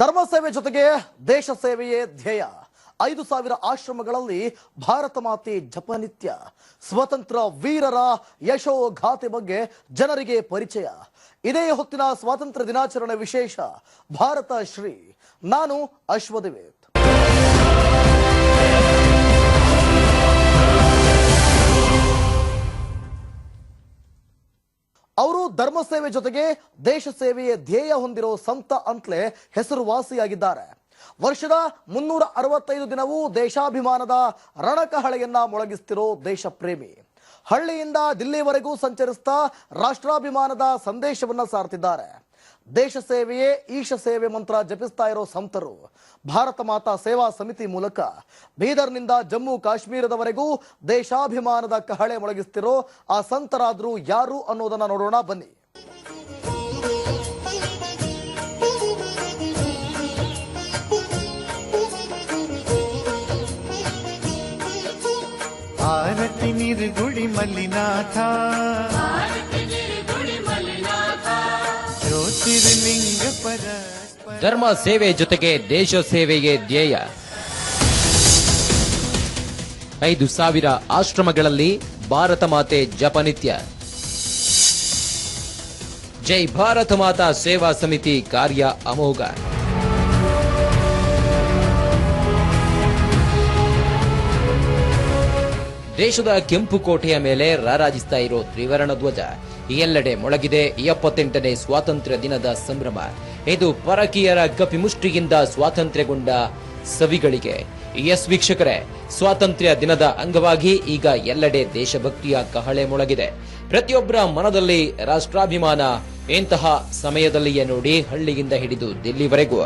ಧರ್ಮ ಸೇವೆ ಜೊತೆಗೆ ದೇಶ ಸೇವೆಯೇ ಧ್ಯೇಯ. 5,000 ಆಶ್ರಮಗಳಲ್ಲಿ ಭಾರತ ಮಾತೆ ಜಪನಿತ್ಯ. ಸ್ವತಂತ್ರ ವೀರರ ಯಶೋಗಾಥೆ ಬಗ್ಗೆ ಜನರಿಗೆ ಪರಿಚಯ. ಇದೇ ಹೊತ್ತಿನ ಸ್ವಾತಂತ್ರ್ಯ ದಿನಾಚರಣೆ ವಿಶೇಷ ಭಾರತ ಶ್ರೀ. ನಾನು ಅಶ್ವದೇವೇತ್. ಅವರು ಧರ್ಮ ಸೇವೆ ಜೊತೆಗೆ ದೇಶ ಸೇವೆಯೇ ಧ್ಯೇಯ ಹೊಂದಿರೋ ಸಂತ ಅಂತಲೇ ಹೆಸರುವಾಸಿಯಾಗಿದ್ದಾರೆ. ವರ್ಷದ 365 ದಿನವೂ ದೇಶಾಭಿಮಾನದ ರಣಕಹಳೆಯನ್ನ ಮೊಳಗಿಸ್ತಿರೋ ದೇಶ ಪ್ರೇಮಿ. ಹಳ್ಳಿಯಿಂದ ದಿಲ್ಲಿವರೆಗೂ ಸಂಚರಿಸ್ತಾ ರಾಷ್ಟ್ರಾಭಿಮಾನದ ಸಂದೇಶವನ್ನ ಸಾರ್ತಿದ್ದಾರೆ. ದೇಶ ಸೇವೆಯೇ ಈಶ ಸೇವೆ ಮಂತ್ರ ಜಪಿಸ್ತಾ ಇರೋ ಸಂತರು. ಭಾರತ ಮಾತಾ ಸೇವಾ ಸಮಿತಿ ಮೂಲಕ ಬೀದರ್ನಿಂದ ಜಮ್ಮು ಕಾಶ್ಮೀರದವರೆಗೂ ದೇಶಾಭಿಮಾನದ ಕಹಳೆ ಮೊಳಗಿಸ್ತಿರೋ ಆ ಸಂತರಾದ್ರೂ ಯಾರು ಅನ್ನೋದನ್ನ ನೋಡೋಣ ಬನ್ನಿ. ಆರತಿ ನಿರ್ಗುಡಿ ಮಲ್ಲಿನಾಥ, ಜ್ಯೋತಿರ್ಲಿಂಗ ಪರ. ಧರ್ಮ ಸೇವೆ ಜೊತೆಗೆ ದೇಶ ಸೇವೆಗೆ ಧ್ಯೇಯ. 5,000 ಆಶ್ರಮಗಳಲ್ಲಿ ಭಾರತ ಮಾತೆ ಜಪನಿತ್ಯ. ಜೈ ಭಾರತ ಮಾತಾ ಸೇವಾ ಸಮಿತಿ ಕಾರ್ಯ ಅಮೋಘ. ದೇಶದ ಕೆಂಪು ಕೋಟೆಯ ಮೇಲೆ ರಾರಾಜಿಸ್ತಾ ಇರೋ ತ್ರಿವರ್ಣ ಧ್ವಜ. ಎಲ್ಲೆಡೆ ಮೊಳಗಿದೆ 78ನೇ ಸ್ವಾತಂತ್ರ್ಯ ದಿನದ ಸಂಭ್ರಮ. ಇದು ಪರಕೀಯರ ಕಪಿಮುಷ್ಟಿಯಿಂದ ಸ್ವಾತಂತ್ರ್ಯಗೊಂಡ ಸವಿಗಳಿಗೆ. ಎಸ್ ವೀಕ್ಷಕರೇ, ಸ್ವಾತಂತ್ರ್ಯ ದಿನದ ಅಂಗವಾಗಿ ಈಗ ಎಲ್ಲೆಡೆ ದೇಶಭಕ್ತಿಯ ಕಹಳೆ ಮೊಳಗಿದೆ. ಪ್ರತಿಯೊಬ್ಬರ ಮನದಲ್ಲಿ ರಾಷ್ಟ್ರಾಭಿಮಾನ. ಇಂತಹ ಸಮಯದಲ್ಲಿಯೇ ನೋಡಿ, ಹಳ್ಳಿಯಿಂದ ಹಿಡಿದು ದಿಲ್ಲಿವರೆಗೂ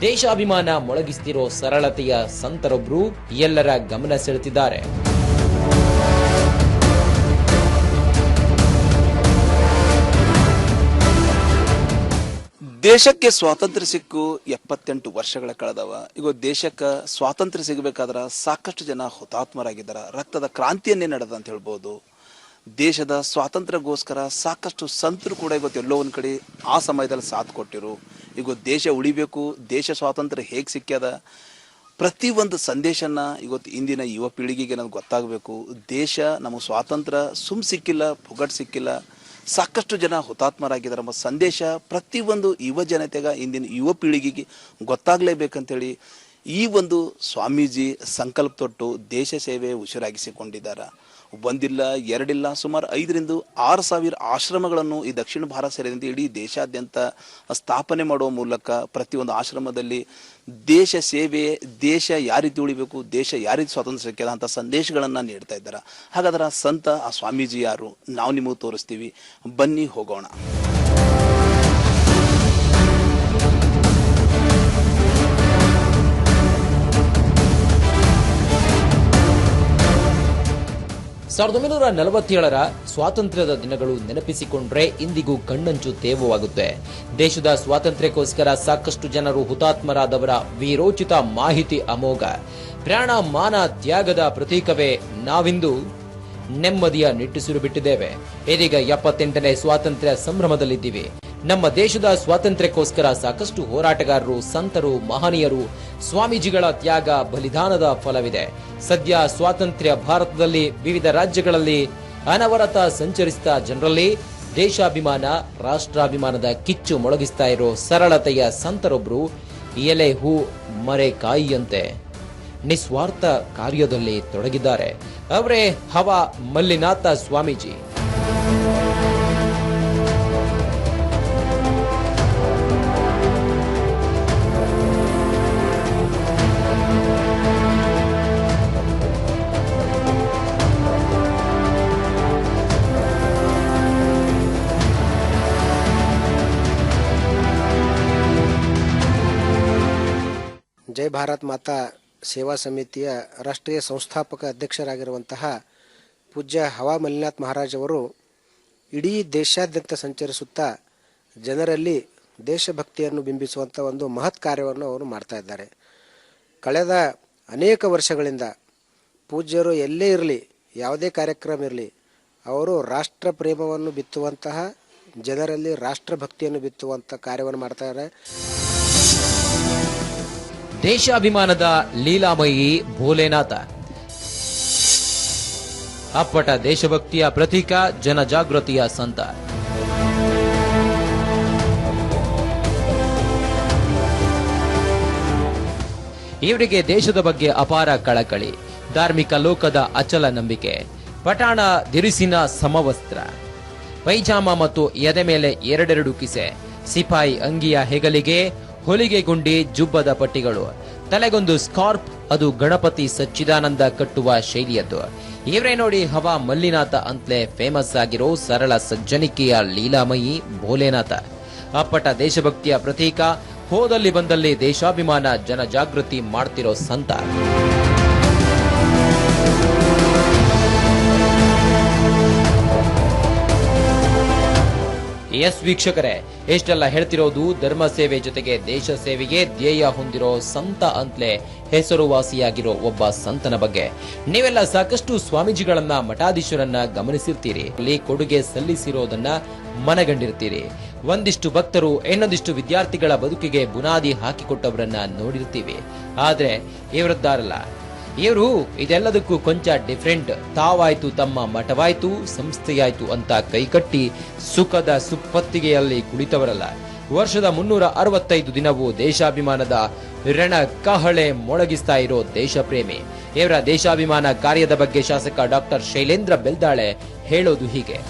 ದೇಶಾಭಿಮಾನ ಮೊಳಗಿಸ್ತಿರೋ ಸರಳತೆಯ ಸಂತರೊಬ್ರು ಎಲ್ಲರ ಗಮನ ಸೆಳೆದಿದ್ದಾರೆ. ದೇಶಕ್ಕೆ ಸ್ವಾತಂತ್ರ್ಯ ಸಿಕ್ಕು 78 ವರ್ಷಗಳ ಕಳೆದವ. ಈಗ ದೇಶಕ್ಕೆ ಸ್ವಾತಂತ್ರ್ಯ ಸಿಗಬೇಕಾದ್ರೆ ಸಾಕಷ್ಟು ಜನ ಹುತಾತ್ಮರಾಗಿದ್ದಾರೆ. ರಕ್ತದ ಕ್ರಾಂತಿಯನ್ನೇ ನಡೆದ ಅಂತ ಹೇಳ್ಬೋದು. ದೇಶದ ಸ್ವಾತಂತ್ರ್ಯಕ್ಕೋಸ್ಕರ ಸಾಕಷ್ಟು ಸಂತರು ಕೂಡ ಇವತ್ತು ಎಲ್ಲೋ ಒಂದು ಕಡೆ ಆ ಸಮಯದಲ್ಲಿ ಸಾಥ್ ಕೊಟ್ಟಿರು. ಈಗ ದೇಶ ಉಳಿಬೇಕು, ದೇಶ ಸ್ವಾತಂತ್ರ್ಯ ಹೇಗೆ ಸಿಕ್ಕ್ಯದ, ಪ್ರತಿಯೊಂದು ಸಂದೇಶನ ಇವತ್ತು ಇಂದಿನ ಯುವ ಪೀಳಿಗೆಗೆ ನಮ್ಗೆ ಗೊತ್ತಾಗಬೇಕು. ದೇಶ ನಮಗೆ ಸ್ವಾತಂತ್ರ್ಯ ಸಿಕ್ಕಿಲ್ಲ, ಪುಗಟ್ ಸಿಕ್ಕಿಲ್ಲ. ಸಾಕಷ್ಟು ಜನ ಹುತಾತ್ಮರಾಗಿದ್ದಾರೆ. ನಮ್ಮ ಸಂದೇಶ ಪ್ರತಿಯೊಂದು ಯುವ ಜನತೆಗೆ, ಇಂದಿನ ಯುವ ಪೀಳಿಗೆಗೆ ಗೊತ್ತಾಗಲೇಬೇಕಂತೇಳಿ ಈ ಒಂದು ಸ್ವಾಮೀಜಿ ಸಂಕಲ್ಪ ತೊಟ್ಟು ದೇಶ ಸೇವೆ ಉಸಿರಾಗಿಸಿಕೊಂಡಿದ್ದಾರೆ. ಒಂದಿಲ್ಲ ಎರಡಿಲ್ಲ, ಸುಮಾರು 5,000 to 6,000 ಆಶ್ರಮಗಳನ್ನು ಈ ದಕ್ಷಿಣ ಭಾರತ ಸೇರಿದಂತೆ ಇಡೀ ದೇಶಾದ್ಯಂತ ಸ್ಥಾಪನೆ ಮಾಡುವ ಮೂಲಕ ಪ್ರತಿಯೊಂದು ಆಶ್ರಮದಲ್ಲಿ ದೇಶ ಸೇವೆ, ದೇಶ ಯಾವ ರೀತಿ ಉಳಿಬೇಕು, ದೇಶ ಯಾವ ರೀತಿ ಸ್ವಾತಂತ್ರ್ಯ ಸಿಕ್ಕಿದ ಅಂತ ಸಂದೇಶಗಳನ್ನು ನೀಡ್ತಾ ಇದ್ದಾರೆ. ಹಾಗಾದ್ರೆ ಸಂತ ಆ ಸ್ವಾಮೀಜಿ ಯಾರು ನಾವು ನಿಮಗೆ ತೋರಿಸ್ತೀವಿ, ಬನ್ನಿ ಹೋಗೋಣ. ಸಾವಿರದ 1947ರ ಸ್ವಾತಂತ್ರ್ಯದ ದಿನಗಳು ನೆನಪಿಸಿಕೊಂಡ್ರೆ ಇಂದಿಗೂ ಕಣ್ಣಂಚು ತೇವವಾಗುತ್ತೆ. ದೇಶದ ಸ್ವಾತಂತ್ರ್ಯಕ್ಕೋಸ್ಕರ ಸಾಕಷ್ಟು ಜನರು ಹುತಾತ್ಮರಾದವರ ವೀರೋಚಿತ ಮಾಹಿತಿ ಅಮೋಘ. ಪ್ರಾಣ ಮಾನ ತ್ಯಾಗದ ಪ್ರತೀಕವೇ ನಾವಿಂದು ನೆಮ್ಮದಿಯ ನಿಟ್ಟುಸಿರು ಬಿಟ್ಟಿದ್ದೇವೆ. ಇದೀಗ 78ನೇ ಸ್ವಾತಂತ್ರ್ಯ ಸಂಭ್ರಮದಲ್ಲಿದ್ದೀವಿ. ನಮ್ಮ ದೇಶದ ಸ್ವಾತಂತ್ರ್ಯಕ್ಕೋಸ್ಕರ ಸಾಕಷ್ಟು ಹೋರಾಟಗಾರರು, ಸಂತರು, ಮಹನೀಯರು, ಸ್ವಾಮೀಜಿಗಳ ತ್ಯಾಗ, ಬಲಿದಾನದ ಫಲವಿದೆ. ಸದ್ಯ ಸ್ವಾತಂತ್ರ್ಯ ಭಾರತದಲ್ಲಿ ವಿವಿಧ ರಾಜ್ಯಗಳಲ್ಲಿ ಅನವರತ ಸಂಚರಿಸಿದ ಜನರಲ್ಲಿ ದೇಶಾಭಿಮಾನ, ರಾಷ್ಟ್ರಾಭಿಮಾನದ ಕಿಚ್ಚು ಮೊಳಗಿಸ್ತಾ ಇರೋ ಸರಳತೆಯ ಸಂತರೊಬ್ರು ಎಲೆ ಹೂ ಮರೆ ಕಾಯಿಯಂತೆ ನಿಸ್ವಾರ್ಥ ಕಾರ್ಯದಲ್ಲಿ ತೊಡಗಿದ್ದಾರೆ. ಅವರೇ ಹವಾ ಮಲ್ಲಿನಾಥ ಸ್ವಾಮೀಜಿ. ಜೈ ಭಾರತ್ ಮಾತಾ ಸೇವಾ ಸಮಿತಿಯ ರಾಷ್ಟ್ರೀಯ ಸಂಸ್ಥಾಪಕ ಅಧ್ಯಕ್ಷರಾಗಿರುವಂತಹ ಪೂಜ್ಯ ಹವಾ ಮಲ್ಲಿನಾಥ್ ಮಹಾರಾಜ್ ಅವರು ಇಡೀ ದೇಶಾದ್ಯಂತ ಸಂಚರಿಸುತ್ತಾ ಜನರಲ್ಲಿ ದೇಶಭಕ್ತಿಯನ್ನು ಬಿಂಬಿಸುವಂಥ ಒಂದು ಮಹತ್ ಕಾರ್ಯವನ್ನು ಅವರು ಮಾಡ್ತಾ ಇದ್ದಾರೆ. ಕಳೆದ ಅನೇಕ ವರ್ಷಗಳಿಂದ ಪೂಜ್ಯರು ಎಲ್ಲೇ ಇರಲಿ, ಯಾವುದೇ ಕಾರ್ಯಕ್ರಮ ಇರಲಿ, ಅವರು ರಾಷ್ಟ್ರ ಪ್ರೇಮವನ್ನು ಬಿತ್ತುವಂತಹ, ಜನರಲ್ಲಿ ರಾಷ್ಟ್ರಭಕ್ತಿಯನ್ನು ಬಿತ್ತುವಂಥ ಕಾರ್ಯವನ್ನು ಮಾಡ್ತಾ ಇದ್ದಾರೆ. ದೇಶಾಭಿಮಾನದ ಲೀಲಾಮಯಿ ಭೋಲೆನಾಥ. ಅಪ್ಪಟ ದೇಶಭಕ್ತಿಯ ಪ್ರತೀಕ, ಜನಜಾಗೃತಿಯ ಸಂತ. ಇವರಿಗೆ ದೇಶದ ಬಗ್ಗೆ ಅಪಾರ ಕಳಕಳಿ, ಧಾರ್ಮಿಕ ಲೋಕದ ಅಚಲ ನಂಬಿಕೆ, ಪಠಾಣ ದಿರಿಸಿನ ಸಮವಸ್ತ್ರ, ಪೈಜಾಮ ಮತ್ತು ಎದೆ ಮೇಲೆ ಎರಡೆರಡು ಕಿಸೆ, ಸಿಪಾಯಿ ಅಂಗಿಯ ಹೆಗಲಿಗೆ ಹೊಲಿಗೆ ಗುಂಡಿ ಜುಬ್ಬದ ಪಟ್ಟಿಗಳು, ತಲೆಗೊಂದು ಸ್ಕಾರ್ಪ್, ಅದು ಗಣಪತಿ ಸಚ್ಚಿದಾನಂದ ಕಟ್ಟುವ ಶೈಲಿಯದ್ದು. ಇವರೇ ನೋಡಿ ಹವಾ ಮಲ್ಲಿನಾಥ ಅಂತಲೇ ಫೇಮಸ್ ಆಗಿರೋ ಸರಳ ಸಜ್ಜನಿಕೆಯ ಲೀಲಾಮಯಿ ಭೋಲೆನಾಥ. ಅಪ್ಪಟ ದೇಶಭಕ್ತಿಯ ಪ್ರತೀಕ, ಹೋದಲ್ಲಿ ಬಂದಲ್ಲಿ ದೇಶಾಭಿಮಾನ ಜನಜಾಗೃತಿ ಮಾಡ್ತಿರೋ ಸಂತ. ಎಸ್ ವೀಕ್ಷಕರೇ, ಎಷ್ಟೆಲ್ಲ ಹೇಳ್ತಿರೋದು ಧರ್ಮ ಸೇವೆ ಜೊತೆಗೆ ದೇಶ ಸೇವೆಗೆ ಧ್ಯೇಯ ಹೊಂದಿರೋ ಸಂತ ಅಂತಲೇ ಹೆಸರುವಾಸಿಯಾಗಿರೋ ಒಬ್ಬ ಸಂತನ ಬಗ್ಗೆ. ನೀವೆಲ್ಲ ಸಾಕಷ್ಟು ಸ್ವಾಮೀಜಿಗಳನ್ನ, ಮಠಾಧೀಶರನ್ನ ಗಮನಿಸಿರ್ತೀರಿ, ಅಲ್ಲಿ ಕೊಡುಗೆ ಸಲ್ಲಿಸಿರೋದನ್ನ ಮನಗಂಡಿರ್ತೀರಿ. ಒಂದಿಷ್ಟು ಭಕ್ತರು, ಇನ್ನೊಂದಿಷ್ಟು ವಿದ್ಯಾರ್ಥಿಗಳ ಬದುಕಿಗೆ ಬುನಾದಿ ಹಾಕಿಕೊಟ್ಟವರನ್ನ ನೋಡಿರ್ತೀವಿ. ಆದ್ರೆ ಇವರದ್ದಾರಲ್ಲ, ಇವರು ಇದೆಲ್ಲದಕ್ಕೂ ಕೊಂಚ ಡಿಫ್ರೆಂಟ್. ತಾವಾಯ್ತು, ತಮ್ಮ ಮಠವಾಯ್ತು, ಸಂಸ್ಥೆಯಾಯ್ತು ಅಂತ ಕೈಕಟ್ಟಿ ಸುಖದ ಸುಪ್ಪತ್ತಿಗೆಯಲ್ಲಿ ಕುಳಿತವರಲ್ಲ. ವರ್ಷದ 365 ದಿನವೂ ದೇಶಾಭಿಮಾನದ ರಣ ಕಹಳೆ ಮೊಳಗಿಸ್ತಾ ಇರೋ ದೇಶಪ್ರೇಮಿ. ಇವರ ದೇಶಾಭಿಮಾನ ಕಾರ್ಯದ ಬಗ್ಗೆ ಶಾಸಕ ಡಾಕ್ಟರ್ ಶೈಲೇಂದ್ರ ಬೆಲ್ದಾಳೆ ಹೇಳೋದು ಹೀಗೆ.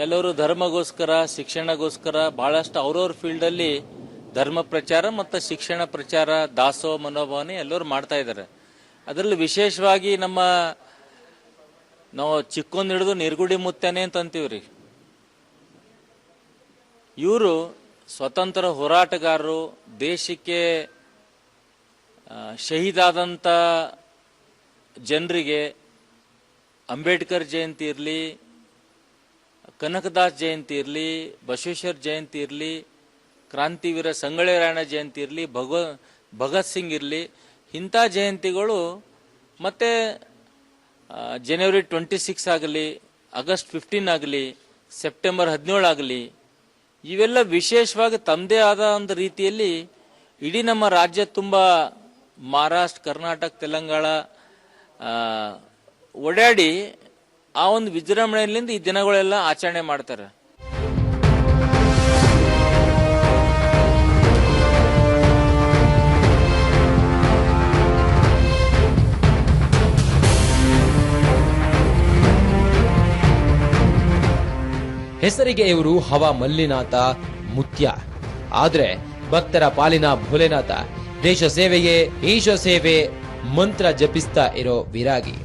ಎಲ್ಲರೂ ಧರ್ಮಗೋಸ್ಕರ, ಶಿಕ್ಷಣಗೋಸ್ಕರ ಬಹಳಷ್ಟು ಅವ್ರವ್ರ ಫೀಲ್ಡಲ್ಲಿ ಧರ್ಮ ಪ್ರಚಾರ ಮತ್ತು ಶಿಕ್ಷಣ ಪ್ರಚಾರ, ದಾಸೋಹ ಮನೋಭಾವನೆ ಎಲ್ಲರೂ ಮಾಡ್ತಾ ಇದ್ದಾರೆ. ಅದರಲ್ಲಿ ವಿಶೇಷವಾಗಿ ನಾವು ಚಿಕ್ಕೊಂದು ಹಿಡಿದು ನಿರ್ಗುಡಿ ಮುತ್ತಾನೆ ಅಂತ ಅಂತೀವ್ರಿ. ಇವರು ಸ್ವತಂತ್ರ ಹೋರಾಟಗಾರರು, ದೇಶಕ್ಕೆ ಶಹೀದಾದಂಥ ಜನರಿಗೆ ಅಂಬೇಡ್ಕರ್ ಜಯಂತಿ ಇರಲಿ, ಕನಕದಾಸ್ ಜಯಂತಿ ಇರಲಿ, ಬಸವೇಶ್ವರ ಜಯಂತಿ ಇರಲಿ, ಕ್ರಾಂತಿವೀರ ಸಂಗೊಳ್ಳಿ ರಾಯಣ್ಣ ಜಯಂತಿ ಇರಲಿ, ಭಗತ್ ಸಿಂಗ್ ಇರಲಿ, ಇಂಥ ಜಯಂತಿಗಳು ಮತ್ತೆ ಜನವರಿ 26 ಆಗಲಿ, ಆಗಸ್ಟ್ 15 ಆಗಲಿ, ಸೆಪ್ಟೆಂಬರ್ 17 ಆಗಲಿ, ಇವೆಲ್ಲ ವಿಶೇಷವಾಗಿ ತಮ್ಮದೇ ಆದ ಒಂದು ರೀತಿಯಲ್ಲಿ ಇಡೀ ನಮ್ಮ ರಾಜ್ಯ ತುಂಬ ಮಹಾರಾಷ್ಟ್ರ, ಕರ್ನಾಟಕ, ತೆಲಂಗಾಣ ಓಡಾಡಿ ಆ ಒಂದು ವಿಜೃಂಭಣೆಯಿಂದ ಈ ದಿನಗಳೆಲ್ಲ ಆಚರಣೆ ಮಾಡ್ತಾರೆ. ಹೆಸರಿಗೆ ಇವರು ಹವಾ ಮಲ್ಲಿನಾಥ, ಮುತ್ಯ. ಆದ್ರೆ ಭಕ್ತರ ಪಾಲಿನ ಭೋಲೆನಾಥ, ದೇಶ ಸೇವೆಗೆ ಈಶ ಸೇವೆ ಮಂತ್ರ ಜಪಿಸ್ತಾ ಇರೋ ವಿರಾಗಿ.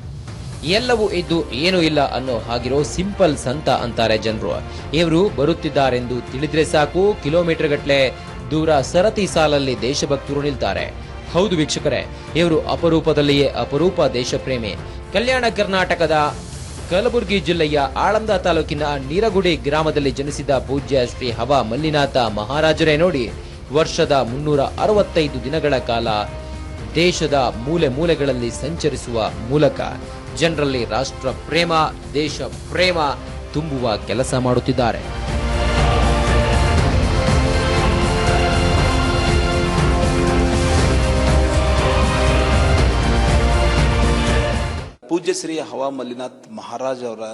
ಎಲ್ಲವೂ ಇದ್ದು ಏನೂ ಇಲ್ಲ ಅನ್ನೋ ಹಾಗಿರೋ ಸಿಂಪಲ್ ಸಂತ ಅಂತಾರೆ ಜನರು. ಇವರು ಬರುತ್ತಿದ್ದಾರೆಂದು ತಿಳಿದ್ರೆ ಸಾಕು, ಕಿಲೋಮೀಟರ್ ಗಟ್ಟಲೆ ದೂರ ಸರತಿ ಸಾಲಲ್ಲಿ ದೇಶಭಕ್ತರು ನಿಲ್ತಾರೆ. ಹೌದು ವೀಕ್ಷಕರೇ, ಇವರು ಅಪರೂಪದಲ್ಲಿಯೇ ಅಪರೂಪ ದೇಶಪ್ರೇಮಿ. ಕಲ್ಯಾಣ ಕರ್ನಾಟಕದ ಕಲಬುರಗಿ ಜಿಲ್ಲೆಯ ಆಳಂದ ತಾಲೂಕಿನ ನೀರಗುಡಿ ಗ್ರಾಮದಲ್ಲಿ ಜನಿಸಿದ ಪೂಜ್ಯ ಶ್ರೀ ಹವಾ ಮಲ್ಲಿನಾಥ ಮಹಾರಾಜರೇ ನೋಡಿ ವರ್ಷದ 365 ದಿನಗಳ ಕಾಲ ದೇಶದ ಮೂಲೆ ಮೂಲೆಗಳಲ್ಲಿ ಸಂಚರಿಸುವ ಮೂಲಕ ಜನರಲ್ಲಿ ರಾಷ್ಟ್ರ ಪ್ರೇಮ, ದೇಶ ಪ್ರೇಮ ತುಂಬುವ ಕೆಲಸ ಮಾಡುತ್ತಿದ್ದಾರೆ. ಪೂಜ್ಯ ಶ್ರೀ ಹವಾ ಮಲ್ಲಿನಾಥ್ ಮಹಾರಾಜ್ ಅವರ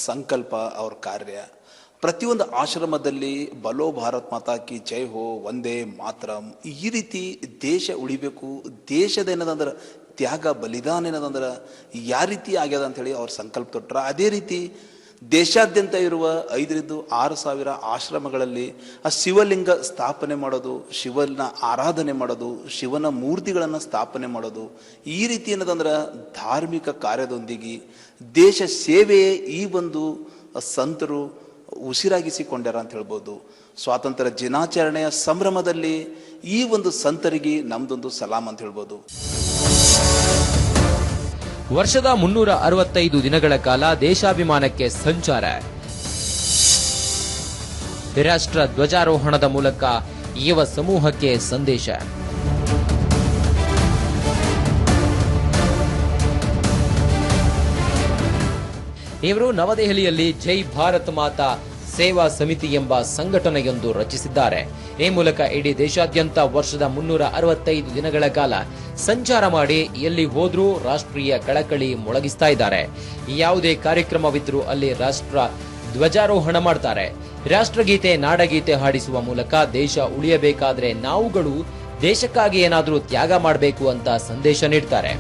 ಸಂಕಲ್ಪ, ಅವ್ರ ಕಾರ್ಯ ಪ್ರತಿಯೊಂದು ಆಶ್ರಮದಲ್ಲಿ ಬಲೋ ಭಾರತ್ ಮಾತಾ ಕಿ ಜೈ ಹೋ, ಒಂದೇ ಮಾತರಂ, ಈ ರೀತಿ ದೇಶ ಉಳಿಬೇಕು, ದೇಶದ ಏನದಂದ್ರೆ ತ್ಯಾಗ ಬಲಿದಾನ ಏನದಂದ್ರೆ ಯಾವ ರೀತಿ ಆಗ್ಯದ ಅಂಥೇಳಿ ಅವ್ರ ಸಂಕಲ್ಪ ತೊಟ್ರ. ಅದೇ ರೀತಿ ದೇಶಾದ್ಯಂತ ಇರುವ 5,000-6,000 ಆಶ್ರಮಗಳಲ್ಲಿ ಆ ಶಿವಲಿಂಗ ಸ್ಥಾಪನೆ ಮಾಡೋದು, ಶಿವನ ಆರಾಧನೆ ಮಾಡೋದು, ಶಿವನ ಮೂರ್ತಿಗಳನ್ನು ಸ್ಥಾಪನೆ ಮಾಡೋದು, ಈ ರೀತಿ ಏನದಂದ್ರೆ ಧಾರ್ಮಿಕ ಕಾರ್ಯದೊಂದಿಗೆ ದೇಶ ಸೇವೆಯೇ ಈ ಒಂದು ಸಂತರು ಉಸಿರಾಗಿಸಿಕೊಂಡ್ಯಾರ ಅಂತ ಹೇಳ್ಬೋದು. ಸ್ವಾತಂತ್ರ್ಯ ದಿನಾಚರಣೆಯ ಸಂಭ್ರಮದಲ್ಲಿ ಈ ಒಂದು ಸಂತರಿಗೆ ನಮ್ದೊಂದು ಸಲಾಂ ಅಂತ ಹೇಳ್ಬೋದು. ವರ್ಷದ 365 ದಿನಗಳ ಕಾಲ ದೇಶಾಭಿಮಾನಕ್ಕೆ ಸಂಚಾರ. ರಾಷ್ಟ್ರ ಧ್ವಜಾರೋಹಣದ ಮೂಲಕ ಯುವ ಸಮೂಹಕ್ಕೆ ಸಂದೇಶ. ಇವರು ನವದೆಹಲಿಯಲ್ಲಿ ಜೈ ಭಾರತ್ ಮಾತಾ ಸೇವಾ ಸಮಿತಿ ಎಂಬ ಸಂಘಟನೆಯೊಂದು ರಚಿಸಿದ್ದಾರೆ. ಈ ಮೂಲಕ ಇಡೀ ದೇಶಾದ್ಯಂತ ವರ್ಷದ 365 ದಿನಗಳ ಕಾಲ ಸಂಚಾರ ಮಾಡಿ ಎಲ್ಲಿ ಹೋದ್ರೂ ರಾಷ್ಟ್ರೀಯ ಕಳಕಳಿ ಮೊಳಗಿಸ್ತಾ ಇದ್ದಾರೆ. ಯಾವುದೇ ಕಾರ್ಯಕ್ರಮವಿದ್ರೂ ಅಲ್ಲಿ ರಾಷ್ಟ್ರ ಧ್ವಜಾರೋಹಣ ಮಾಡ್ತಾರೆ. ರಾಷ್ಟ್ರಗೀತೆ, ನಾಡಗೀತೆ ಹಾಡಿಸುವ ಮೂಲಕ ದೇಶ ಉಳಿಯಬೇಕಾದ್ರೆ ನಾವುಗಳು ದೇಶಕ್ಕಾಗಿ ಏನಾದರೂ ತ್ಯಾಗ ಮಾಡಬೇಕು ಅಂತ ಸಂದೇಶ ನೀಡ್ತಾರೆ.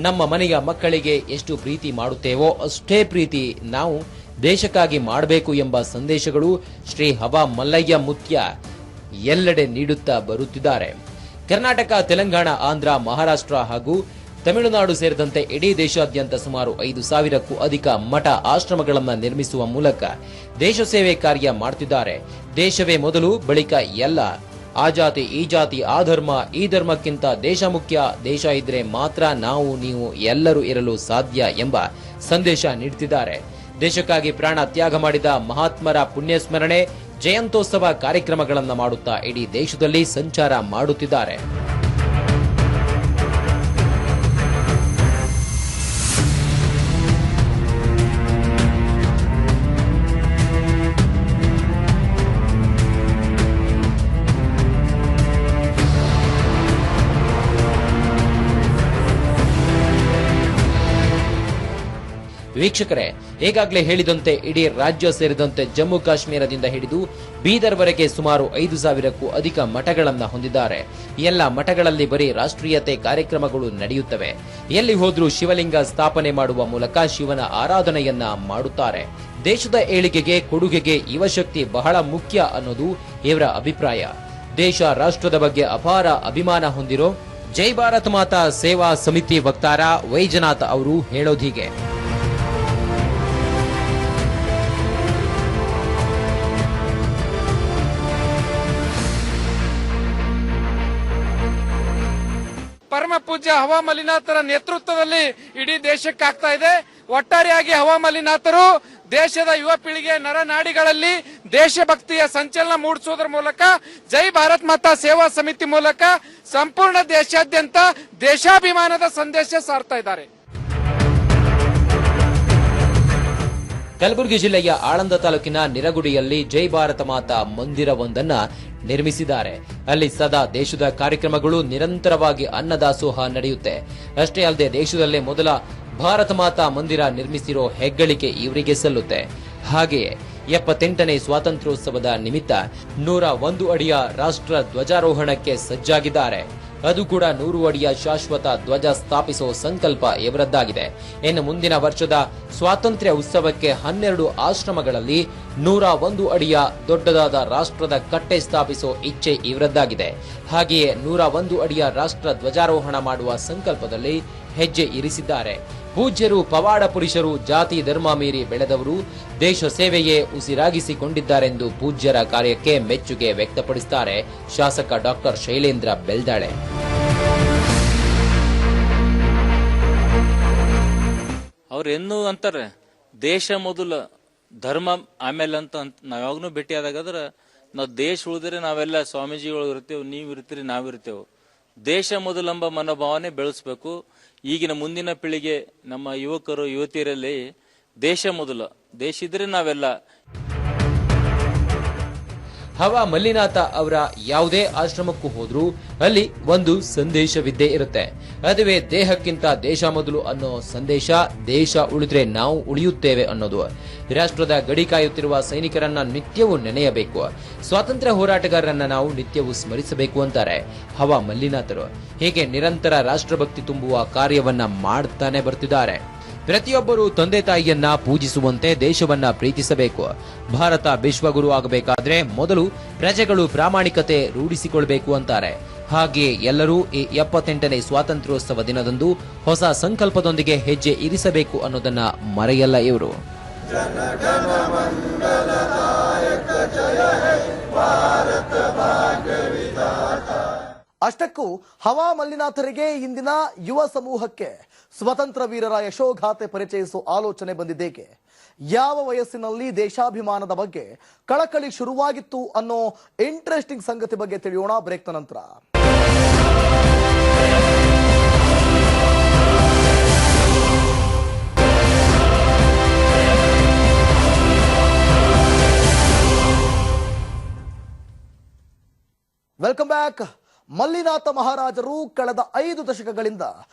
ನಮ್ಮ ಮನೆಯ ಮಕ್ಕಳಿಗೆ ಎಷ್ಟು ಪ್ರೀತಿ ಮಾಡುತ್ತೇವೋ ಅಷ್ಟೇ ಪ್ರೀತಿ ನಾವು ದೇಶಕ್ಕಾಗಿ ಮಾಡಬೇಕು ಎಂಬ ಸಂದೇಶಗಳು ಶ್ರೀ ಹವಾ ಮಲ್ಲಯ್ಯ ಮುತ್ಯ ಎಲ್ಲೆಡೆ ನೀಡುತ್ತಾ ಬರುತ್ತಿದ್ದಾರೆ. ಕರ್ನಾಟಕ, ತೆಲಂಗಾಣ, ಆಂಧ್ರ, ಮಹಾರಾಷ್ಟ್ರ ಹಾಗೂ ತಮಿಳುನಾಡು ಸೇರಿದಂತೆ ಇಡೀ ದೇಶಾದ್ಯಂತ ಸುಮಾರು 5,000ಕ್ಕೂ ಅಧಿಕ ಮಠ ಆಶ್ರಮಗಳನ್ನು ನಿರ್ಮಿಸುವ ಮೂಲಕ ದೇಶ ಸೇವೆ ಕಾರ್ಯ ಮಾಡುತ್ತಿದ್ದಾರೆ. ದೇಶವೇ ಮೊದಲು, ಬಳಿಕ ಎಲ್ಲ. ಆ ಜಾತಿ, ಈ ಜಾತಿ, ಆ ಧರ್ಮ, ಈ ಧರ್ಮಕ್ಕಿಂತ ದೇಶ ಮುಖ್ಯ. ದೇಶ ಇದ್ರೆ ಮಾತ್ರ ನಾವು ನೀವು ಎಲ್ಲರೂ ಇರಲು ಸಾಧ್ಯ ಎಂಬ ಸಂದೇಶ ನೀಡುತ್ತಿದ್ದಾರೆ. ದೇಶಕ್ಕಾಗಿ ಪ್ರಾಣ ತ್ಯಾಗ ಮಾಡಿದ ಮಹಾತ್ಮರ ಪುಣ್ಯಸ್ಮರಣೆ, ಜಯಂತ್ಯೋತ್ಸವ ಕಾರ್ಯಕ್ರಮಗಳನ್ನು ಮಾಡುತ್ತಾ ಇಡೀ ದೇಶದಲ್ಲಿ ಸಂಚಾರ ಮಾಡುತ್ತಿದ್ದಾರೆ. ವೀಕ್ಷಕರೇ, ಈಗಾಗಲೇ ಹೇಳಿದಂತೆ ಇಡೀ ರಾಜ್ಯ ಸೇರಿದಂತೆ ಜಮ್ಮು ಕಾಶ್ಮೀರದಿಂದ ಹಿಡಿದು ಬೀದರ್ವರೆಗೆ ಸುಮಾರು 5,000ಕ್ಕೂ ಅಧಿಕ ಮಠಗಳನ್ನು ಹೊಂದಿದ್ದಾರೆ. ಎಲ್ಲ ಮಠಗಳಲ್ಲಿ ಬರೀ ರಾಷ್ಟ್ರೀಯತೆ ಕಾರ್ಯಕ್ರಮಗಳು ನಡೆಯುತ್ತವೆ. ಎಲ್ಲಿ ಹೋದ್ರೂ ಶಿವಲಿಂಗ ಸ್ಥಾಪನೆ ಮಾಡುವ ಮೂಲಕ ಶಿವನ ಆರಾಧನೆಯನ್ನ ಮಾಡುತ್ತಾರೆ. ದೇಶದ ಏಳಿಗೆಗೆ, ಕೊಡುಗೆಗೆ ಯುವಶಕ್ತಿ ಬಹಳ ಮುಖ್ಯ ಅನ್ನೋದು ಇವರ ಅಭಿಪ್ರಾಯ. ದೇಶ, ರಾಷ್ಟ್ರದ ಬಗ್ಗೆ ಅಪಾರ ಅಭಿಮಾನ ಹೊಂದಿರೋ ಜೈ ಭಾರತ್ ಮಾತಾ ಸೇವಾ ಸಮಿತಿ ವಕ್ತಾರ ವೈಜನಾಥ್ ಅವರು ಹೇಳೋದೀಗೆ. ಪರಮ ಪೂಜ್ಯ ಹವಾ ಮಲ್ಲಿನಾಥರ ನೇತೃತ್ವದಲ್ಲಿ ಇಡೀ ದೇಶಕ್ಕಾಗ್ತಾ ಇದೆ. ಒಟ್ಟಾರೆಯಾಗಿ ಹವಾ ಮಲ್ಲಿನಾಥರು ದೇಶದ ಯುವ ಪೀಳಿಗೆ, ನರನಾಡಿಗಳಲ್ಲಿ ದೇಶಭಕ್ತಿಯ ಸಂಚಲನ ಮೂಡಿಸುವುದರ ಮೂಲಕ ಜೈ ಭಾರತ್ ಮಾತಾ ಸೇವಾ ಸಮಿತಿ ಮೂಲಕ ಸಂಪೂರ್ಣ ದೇಶಾದ್ಯಂತ ದೇಶಾಭಿಮಾನದ ಸಂದೇಶ ಸಾರ್ತಾ ಇದ್ದಾರೆ. ಕಲಬುರಗಿ ಜಿಲ್ಲೆಯ ಆಳಂದ ತಾಲೂಕಿನ ನಿರಗುಡಿಯಲ್ಲಿ ಜೈ ಭಾರತ ಮಾತಾ ಮಂದಿರವೊಂದನ್ನ ನಿರ್ಮಿಸಿದ್ದಾರೆ. ಅಲ್ಲಿ ಸದಾ ದೇಶದ ಕಾರ್ಯಕ್ರಮಗಳು, ನಿರಂತರವಾಗಿ ಅನ್ನದಾಸೋಹ ನಡೆಯುತ್ತೆ. ಅಷ್ಟೇ ಅಲ್ಲದೆ ದೇಶದಲ್ಲೇ ಮೊದಲ ಭಾರತ ಮಾತಾ ಮಂದಿರ ನಿರ್ಮಿಸಿರೋ ಹೆಗ್ಗಳಿಕೆ ಇವರಿಗೆ ಸಲ್ಲುತ್ತೆ. ಹಾಗೆಯೇ 78ನೇ ಸ್ವಾತಂತ್ರ್ಯೋತ್ಸವದ ನಿಮಿತ್ತ 101 ಅಡಿಯ ರಾಷ್ಟ್ರ ಧ್ವಜಾರೋಹಣಕ್ಕೆ ಸಜ್ಜಾಗಿದ್ದಾರೆ. ಅದು ಕೂಡ 100 ಅಡಿಯ ಶಾಶ್ವತ ಧ್ವಜ ಸ್ಥಾಪಿಸೋ ಸಂಕಲ್ಪ ಇವರದ್ದಾಗಿದೆ. ಇನ್ನು ಮುಂದಿನ ವರ್ಷದ ಸ್ವಾತಂತ್ರ್ಯ ಉತ್ಸವಕ್ಕೆ 12 ಆಶ್ರಮಗಳಲ್ಲಿ 101 ಅಡಿಯ ದೊಡ್ಡದಾದ ರಾಷ್ಟ್ರದ ಕಟ್ಟೆ ಸ್ಥಾಪಿಸೋ ಇಚ್ಛೆ ಇವರದ್ದಾಗಿದೆ. ಹಾಗೆಯೇ 101 ಅಡಿಯ ರಾಷ್ಟ್ರ ಧ್ವಜಾರೋಹಣ ಮಾಡುವ ಸಂಕಲ್ಪದಲ್ಲಿ ಹೆಜ್ಜೆ ಇರಿಸಿದ್ದಾರೆ. ಪೂಜ್ಯರು, ಪವಾಡ ಪುರುಷರು, ಜಾತಿ ಧರ್ಮ ಮೀರಿ ಬೆಳೆದವರು ದೇಶ ಸೇವೆಯೇ ಉಸಿರಾಗಿಸಿಕೊಂಡಿದ್ದಾರೆಂದು ಪೂಜ್ಯರ ಕಾರ್ಯಕ್ಕೆ ಮೆಚ್ಚುಗೆ ವ್ಯಕ್ತಪಡಿಸುತ್ತಾರೆ ಶಾಸಕ ಡಾಕ್ಟರ್ ಶೈಲೇಂದ್ರ ಬೆಲ್ದಾಳೆ. ಅವ್ರು ಎಂದು ಅಂತಾರೆ ದೇಶ ಮೊದಲ, ಧರ್ಮ ಆಮೇಲೆ ಅಂತ ನಾವ್ ಯಾವಾಗ್ನೂ ಭೇಟಿ ಆದಾಗದ್ರ ನಾವು ದೇಶ ಉಳಿದ್ರೆ ನಾವೆಲ್ಲ ಸ್ವಾಮೀಜಿಗಳು ಇರ್ತೇವೆ, ನೀವ್ ಇರ್ತೀರಿ, ನಾವಿರ್ತೇವೆ. ದೇಶ ಮೊದಲೆಂಬ ಮನೋಭಾವನೆ ಬೆಳೆಸ್ಬೇಕು. ಈಗಿನ ಮುಂದಿನ ಪೀಳಿಗೆ, ನಮ್ಮ ಯುವಕರು ಯುವತಿಯರಲ್ಲಿ ದೇಶ ಮೊದಲ, ದೇಶ ಇದ್ರೆ ನಾವೆಲ್ಲ. ಹವಾ ಮಲ್ಲಿನಾಥ ಅವರ ಯಾವುದೇ ಆಶ್ರಮಕ್ಕೂ ಹೋದ್ರೂ ಅಲ್ಲಿ ಒಂದು ಸಂದೇಶವಿದ್ದೇ ಇರುತ್ತೆ. ಅದುವೇ ದೇಹಕ್ಕಿಂತ ದೇಶ ಮೊದಲು ಅನ್ನೋ ಸಂದೇಶ. ದೇಶ ಉಳಿದ್ರೆ ನಾವು ಉಳಿಯುತ್ತೇವೆ ಅನ್ನೋದು. ರಾಷ್ಟ್ರದ ಗಡಿ ಕಾಯುತ್ತಿರುವ ಸೈನಿಕರನ್ನ ನಿತ್ಯವೂ ನೆನೆಯಬೇಕು. ಸ್ವಾತಂತ್ರ್ಯ ಹೋರಾಟಗಾರರನ್ನ ನಾವು ನಿತ್ಯವೂ ಸ್ಮರಿಸಬೇಕು ಅಂತಾರೆ ಹವಾ ಮಲ್ಲಿನಾಥರು. ಹೀಗೆ ನಿರಂತರ ರಾಷ್ಟ್ರಭಕ್ತಿ ತುಂಬುವ ಕಾರ್ಯವನ್ನ ಮಾಡ್ತಾನೆ ಬರ್ತಿದ್ದಾರೆ. ಪ್ರತಿಯೊಬ್ಬರು ತಂದೆ ತಾಯಿಯನ್ನ ಪೂಜಿಸುವಂತೆ ದೇಶವನ್ನ ಪ್ರೀತಿಸಬೇಕು. ಭಾರತ ವಿಶ್ವಗುರು ಆಗಬೇಕಾದ್ರೆ ಮೊದಲು ಪ್ರಜೆಗಳು ಪ್ರಾಮಾಣಿಕತೆ ರೂಢಿಸಿಕೊಳ್ಬೇಕು ಅಂತಾರೆ. ಹಾಗೆಯೇ ಎಲ್ಲರೂ ಈ 78ನೇ ಸ್ವಾತಂತ್ರ್ಯೋತ್ಸವ ದಿನದಂದು ಹೊಸ ಸಂಕಲ್ಪದೊಂದಿಗೆ ಹೆಜ್ಜೆ ಇರಿಸಬೇಕು ಅನ್ನೋದನ್ನ ಮರೆಯಲ್ಲ ಇವರು. ಅಷ್ಟಕ್ಕೂ ಹವಾ ಮಲ್ಲಿನಾಥರಿಗೆ ಇಂದಿನ ಯುವ ಸಮೂಹಕ್ಕೆ ಸ್ವತಂತ್ರ ವೀರರ ಯಶೋಗಾಥೆ ಪರಿಚಯಿಸುವ ಆಲೋಚನೆ ಬಂದಿದ್ದೇಕೆ? ಯಾವ ವಯಸ್ಸಿನಲ್ಲಿ ದೇಶಾಭಿಮಾನದ ಬಗ್ಗೆ ಕಳಕಳಿ ಶುರುವಾಗಿತ್ತು ಅನ್ನೋ ಇಂಟ್ರೆಸ್ಟಿಂಗ್ ಸಂಗತಿ ಬಗ್ಗೆ ತಿಳಿಯೋಣ ಬ್ರೇಕ್ನ ನಂತರ. Welcome back. ಮಲ್ಲಿನಾಥ ಮಹಾರಾಜರು ಕಳೆದ 5 ದಶಕಗಳಿಂದ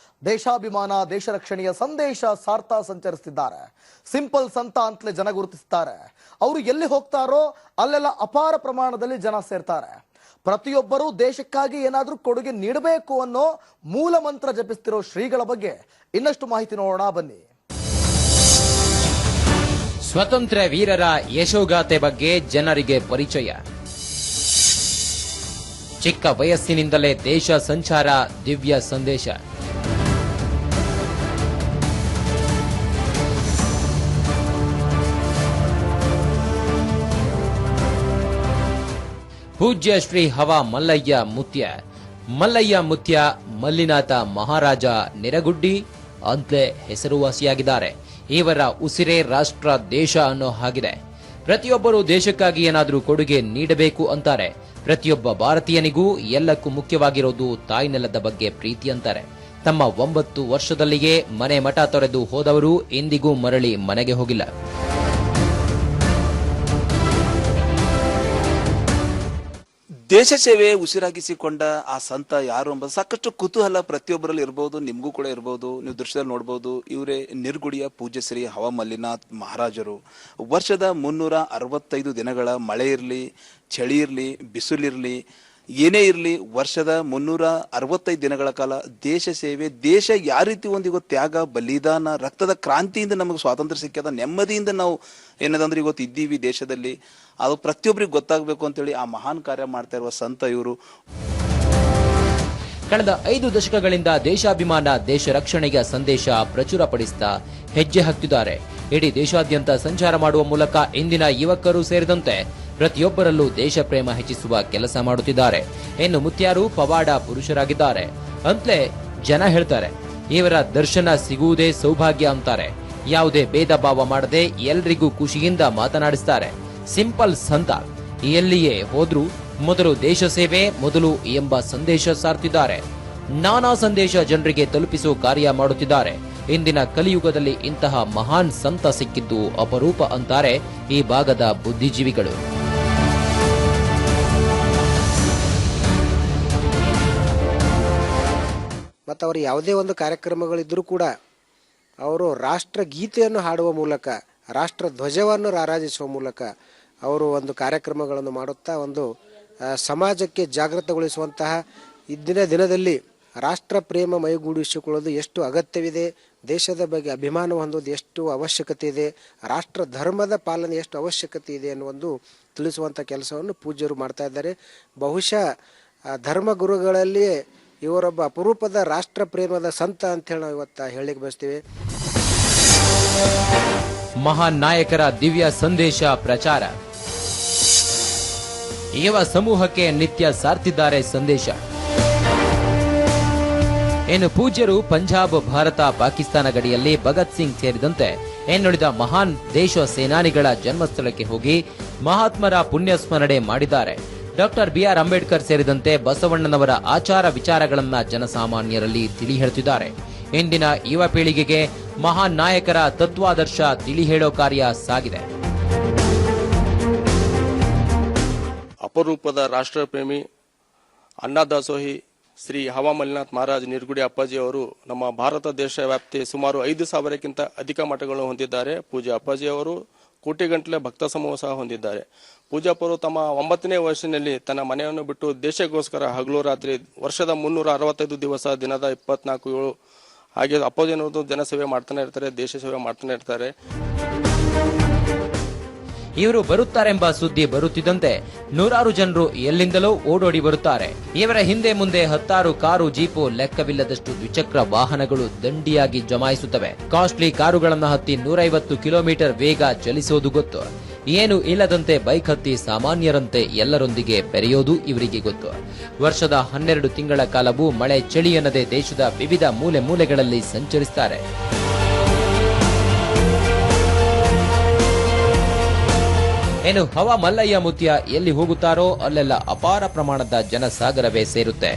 ದೇಶಾಭಿಮಾನ ದೇಶ ರಕ್ಷಣೆಯ ಸಂದೇಶ ಸಾರ್ತಾ ಸಂಚರಿಸುತ್ತಿದ್ದಾರೆ. ಸಿಂಪಲ್ ಸಂತ ಅಂತಲೇ ಜನ ಗುರುತಿಸುತ್ತಾರೆ. ಅವರು ಎಲ್ಲಿ ಹೋಗ್ತಾರೋ ಅಲ್ಲೆಲ್ಲ ಅಪಾರ ಪ್ರಮಾಣದಲ್ಲಿ ಜನ ಸೇರ್ತಾರೆ. ಪ್ರತಿಯೊಬ್ಬರೂ ದೇಶಕ್ಕಾಗಿ ಏನಾದರೂ ಕೊಡುಗೆ ನೀಡಬೇಕು ಅನ್ನೋ ಮೂಲ ಮಂತ್ರ ಜಪಿಸ್ತಿರೋ ಶ್ರೀಗಳ ಬಗ್ಗೆ ಇನ್ನಷ್ಟು ಮಾಹಿತಿ ನೋಡೋಣ ಬನ್ನಿ. ಸ್ವತಂತ್ರ ವೀರರ ಯಶೋಗಾಥೆ ಬಗ್ಗೆ ಜನರಿಗೆ ಪರಿಚಯ. ಚಿಕ್ಕ ವಯಸ್ಸಿನಿಂದಲೇ ದೇಶ ಸಂಚಾರ, ದಿವ್ಯ ಸಂದೇಶ. ಪೂಜ್ಯ ಶ್ರೀ ಹವಾ ಮಲ್ಲಯ್ಯ ಮುತ್ಯ. ಮಲ್ಲಯ್ಯ ಮುತ್ಯ ಮಲ್ಲಿನಾಥ ಮಹಾರಾಜ ನಿರಗುಡ್ಡಿ ಅಂತಲೇ ಹೆಸರುವಾಸಿಯಾಗಿದ್ದಾರೆ. ಇವರ ಉಸಿರೇ ರಾಷ್ಟ್ರ ದೇಶ ಅನ್ನೋ ಹಾಗಿದೆ. ಪ್ರತಿಯೊಬ್ಬರು ದೇಶಕ್ಕಾಗಿ ಏನಾದರೂ ಕೊಡುಗೆ ನೀಡಬೇಕು ಅಂತಾರೆ. ಪ್ರತಿಯೊಬ್ಬ ಭಾರತೀಯನಿಗೂ ಎಲ್ಲಕ್ಕೂ ಮುಖ್ಯವಾಗಿರೋದು ತಾಯ್ನೆಲದ ಬಗ್ಗೆ ಪ್ರೀತಿ ಅಂತಾರೆ. ತಮ್ಮ 9 ವರ್ಷದಲ್ಲಿಯೇ ಮನೆ ಮಠ ತೊರೆದು ಹೋದವರು ಇಂದಿಗೂ ಮರಳಿ ಮನೆಗೆ ಹೋಗಿಲ್ಲ. ದೇಶ ಸೇವೆ ಉಸಿರಾಗಿಸಿಕೊಂಡ ಆ ಸಂತ ಯಾರು ಎಂಬ ಸಾಕಷ್ಟು ಕುತೂಹಲ ಪ್ರತಿಯೊಬ್ಬರಲ್ಲಿ ಇರಬಹುದು, ನಿಮಗೂ ಕೂಡ ಇರಬಹುದು. ನೀವು ದೃಶ್ಯದಲ್ಲಿ ನೋಡಬಹುದು. ಇವರೇ ನಿರ್ಗುಡಿಯ ಪೂಜ್ಯ ಶ್ರೀ ಹವಾ ಮಲ್ಲಿನಾಥ್ ಮಹಾರಾಜರು. ವರ್ಷದ 365 ದಿನಗಳ ಮಳೆ ಇರಲಿ, ಚಳಿ ಇರಲಿ, ಬಿಸಿಲಿರಲಿ, ಏನೇ ಇರಲಿ, ವರ್ಷದ 365 ದಿನಗಳ ಕಾಲ ದೇಶ ಸೇವೆ, ದೇಶ ಯಾವ ರೀತಿ ಒಂದು ತ್ಯಾಗ, ಬಲಿದಾನ, ರಕ್ತದ ಕ್ರಾಂತಿಯಿಂದ ನಮಗೆ ಸ್ವಾತಂತ್ರ್ಯ ಸಿಕ್ಕದ, ನೆಮ್ಮದಿಯಿಂದ ನಾವು ಏನದಂದ್ರೆ ಇವತ್ತು ಇದ್ದೀವಿ ದೇಶದಲ್ಲಿ, ಅದು ಪ್ರತಿಯೊಬ್ಬರಿಗೆ ಗೊತ್ತಾಗಬೇಕು ಅಂತೇಳಿ ಆ ಮಹಾನ್ ಕಾರ್ಯ ಮಾಡ್ತಾ ಇರುವ ಸಂತ ಇವರು. ಕಳೆದ 5 ದಶಕಗಳಿಂದ ದೇಶಾಭಿಮಾನ ದೇಶ ರಕ್ಷಣೆಯ ಸಂದೇಶ ಪ್ರಚುರಪಡಿಸ್ತಾ ಹೆಜ್ಜೆ ಹಾಕ್ತಿದ್ದಾರೆ. ಇಡೀ ದೇಶಾದ್ಯಂತ ಸಂಚಾರ ಮಾಡುವ ಮೂಲಕ ಇಂದಿನ ಯುವಕರು ಸೇರಿದಂತೆ ಪ್ರತಿಯೊಬ್ಬರಲ್ಲೂ ದೇಶ ಪ್ರೇಮ ಹೆಚ್ಚಿಸುವ ಕೆಲಸ ಮಾಡುತ್ತಿದ್ದಾರೆ. ಇನ್ನು ಮುತ್ಯಾರು ಪವಾಡ ಪುರುಷರಾಗಿದ್ದಾರೆ ಅಂತಲೇ ಜನ ಹೇಳ್ತಾರೆ. ಇವರ ದರ್ಶನ ಸಿಗುವುದೇ ಸೌಭಾಗ್ಯ ಅಂತಾರೆ. ಯಾವುದೇ ಭೇದ ಭಾವ ಮಾಡದೆ ಎಲ್ರಿಗೂ ಖುಷಿಯಿಂದ ಮಾತನಾಡಿಸ್ತಾರೆ. ಸಿಂಪಲ್ ಸಂತ. ಎಲ್ಲಿಯೇ ಹೋದ್ರೂ ಮೊದಲು ದೇಶ ಸೇವೆ ಮೊದಲು ಎಂಬ ಸಂದೇಶ ಸಾರ್ತಿದ್ದಾರೆ. ನಾನಾ ಸಂದೇಶ ಜನರಿಗೆ ತಲುಪಿಸುವ ಕಾರ್ಯ ಮಾಡುತ್ತಿದ್ದಾರೆ. ಇಂದಿನ ಕಲಿಯುಗದಲ್ಲಿ ಇಂತಹ ಮಹಾನ್ ಸಂತ ಸಿಕ್ಕಿದ್ದು ಅಪರೂಪ ಅಂತಾರೆ ಈ ಭಾಗದ ಬುದ್ಧಿಜೀವಿಗಳು. ಮತ್ತು ಅವರು ಯಾವುದೇ ಒಂದು ಕಾರ್ಯಕ್ರಮಗಳಿದ್ರೂ ಕೂಡ ಅವರು ರಾಷ್ಟ್ರ ಗೀತೆಯನ್ನು ಹಾಡುವ ಮೂಲಕ, ರಾಷ್ಟ್ರ ಧ್ವಜವನ್ನು ರಾರಾಜಿಸುವ ಮೂಲಕ ಅವರು ಒಂದು ಕಾರ್ಯಕ್ರಮಗಳನ್ನು ಮಾಡುತ್ತಾ ಒಂದು ಸಮಾಜಕ್ಕೆ ಜಾಗೃತಗೊಳಿಸುವಂತಹ ಇಂದಿನ ದಿನದಲ್ಲಿ ರಾಷ್ಟ್ರ ಪ್ರೇಮ ಮೈಗೂಡಿಸಿಕೊಳ್ಳೋದು ಎಷ್ಟು ಅಗತ್ಯವಿದೆ, ದೇಶದ ಬಗ್ಗೆ ಅಭಿಮಾನ ಹೊಂದೋದು ಎಷ್ಟು ಅವಶ್ಯಕತೆ ಇದೆ, ರಾಷ್ಟ್ರ ಧರ್ಮದ ಪಾಲನೆ ಎಷ್ಟು ಅವಶ್ಯಕತೆ ಇದೆ ಅನ್ನುವೊಂದು ತಿಳಿಸುವಂಥ ಕೆಲಸವನ್ನು ಪೂಜ್ಯರು ಮಾಡ್ತಾ ಇದ್ದಾರೆ. ಬಹುಶಃ ಧರ್ಮಗುರುಗಳಲ್ಲಿ ಇವರೊಬ್ಬ ಅಪರೂಪದ ರಾಷ್ಟ್ರ ಪ್ರೇಮದ ಸಂತ ಅಂತೇಳಿ ನಾವು ಇವತ್ತು ಹೇಳಲಿಕ್ಕೆ ಬಯಸ್ತೀವಿ. ಮಹಾನ್ ನಾಯಕರ ದಿವ್ಯ ಸಂದೇಶ ಪ್ರಚಾರ. ಯುವ ಸಮೂಹಕ್ಕೆ ನಿತ್ಯ ಸಾರ್ತಿದ್ದಾರೆ ಸಂದೇಶ. ಇನ್ನು ಪೂಜ್ಯರು ಪಂಜಾಬ್, ಭಾರತ, ಪಾಕಿಸ್ತಾನ ಗಡಿಯಲ್ಲಿ ಭಗತ್ ಸಿಂಗ್ ಸೇರಿದಂತೆ ಇನ್ನುಳಿದ ಮಹಾನ್ ದೇಶ ಸೇನಾನಿಗಳ ಜನ್ಮಸ್ಥಳಕ್ಕೆ ಹೋಗಿ ಮಹಾತ್ಮರ ಪುಣ್ಯ ಸ್ಮರಣೆ ಮಾಡಿದ್ದಾರೆ. ಡಾಕ್ಟರ್ BR ಅಂಬೇಡ್ಕರ್ ಸೇರಿದಂತೆ ಬಸವಣ್ಣನವರ ಆಚಾರ ವಿಚಾರಗಳನ್ನ ಜನಸಾಮಾನ್ಯರಲ್ಲಿ ತಿಳಿ ಹೇಳ್ತಿದ್ದಾರೆ. ಇಂದಿನ ಯುವ ಪೀಳಿಗೆಗೆ ಮಹಾನ್ ನಾಯಕರ ತತ್ವಾದರ್ಶ ತಿಳಿ ಹೇಳೋ ಕಾರ್ಯ ಸಾಗಿದೆ. ಅಪರೂಪದ ರಾಷ್ಟ್ರಪ್ರೇಮಿ ಅನ್ನದಾಸೋಹಿ ಶ್ರೀ ಹವಾ ಮಲ್ಲಿನಾಥ್ ಮಹಾರಾಜ್ ನಿರ್ಗುಡಿ ಅಪ್ಪಾಜಿ ಅವರು ನಮ್ಮ ಭಾರತ ದೇಶ ವ್ಯಾಪ್ತಿ ಸುಮಾರು 5,000ಕ್ಕಿಂತ ಅಧಿಕ ಮಠಗಳನ್ನು ಹೊಂದಿದ್ದಾರೆ. ಪೂಜ್ಯ ಅಪ್ಪಾಜಿ ಅವರು ಕೋಟಿಗಟ್ಟಲೆ ಭಕ್ತ ಸಮೂಹ ಸಹ ಹೊಂದಿದ್ದಾರೆ. ಪೂಜ್ಯಪ್ಪರು ತಮ್ಮ 9ನೇ ವಯಸ್ಸಿನಲ್ಲಿ ತನ್ನ ಮನೆಯನ್ನು ಬಿಟ್ಟು ದೇಶಕ್ಕೋಸ್ಕರ ಹಗಲು ರಾತ್ರಿ ವರ್ಷದ 365 ದಿವಸ ದಿನದ 24/7 ಹಾಗೆ ಅಪ್ಪಾಜಿ ಅನ್ನೋದು ಜನಸೇವೆ ಮಾಡ್ತಾನೆ ಇರ್ತಾರೆ, ದೇಶ ಸೇವೆ ಮಾಡ್ತಾನೆ ಇರ್ತಾರೆ. ಇವರು ಬರುತ್ತಾರೆಂಬ ಸುದ್ದಿ ಬರುತ್ತಿದ್ದಂತೆ ನೂರಾರು ಜನರು ಎಲ್ಲಿಂದಲೋ ಓಡೋಡಿ ಬರುತ್ತಾರೆ. ಇವರ ಹಿಂದೆ ಮುಂದೆ 10 ಕಾರು, ಜೀಪು, ಲೆಕ್ಕವಿಲ್ಲದಷ್ಟು ದ್ವಿಚಕ್ರ ವಾಹನಗಳು ದಂಡಿಯಾಗಿ ಜಮಾಯಿಸುತ್ತವೆ. ಕಾಸ್ಟ್ಲಿ ಕಾರುಗಳನ್ನು ಹತ್ತಿ 150 ಕಿಲೋಮೀಟರ್ ವೇಗ ಚಲಿಸೋದು ಗೊತ್ತು. ಏನು ಇಲ್ಲದಂತೆ ಬೈಕ್ ಹತ್ತಿ ಸಾಮಾನ್ಯರಂತೆ ಎಲ್ಲರೊಂದಿಗೆ ಬೆರೆಯೋದು ಇವರಿಗೆ ಗೊತ್ತು. ವರ್ಷದ 12 ತಿಂಗಳ ಕಾಲವೂ ಮಳೆ ಚಳಿ ಎನ್ನದೆ ದೇಶದ ವಿವಿಧ ಮೂಲೆ ಮೂಲೆಗಳಲ್ಲಿ ಸಂಚರಿಸುತ್ತಾರೆ. ಇನ್ನು ಹವಾ ಮಲ್ಲಯ್ಯ ಮುತ್ಯ ಎಲ್ಲಿ ಹೋಗುತ್ತಾರೋ ಅಲ್ಲೆಲ್ಲ ಅಪಾರ ಪ್ರಮಾಣದ ಜನಸಾಗರವೇ ಸೇರುತ್ತೆ.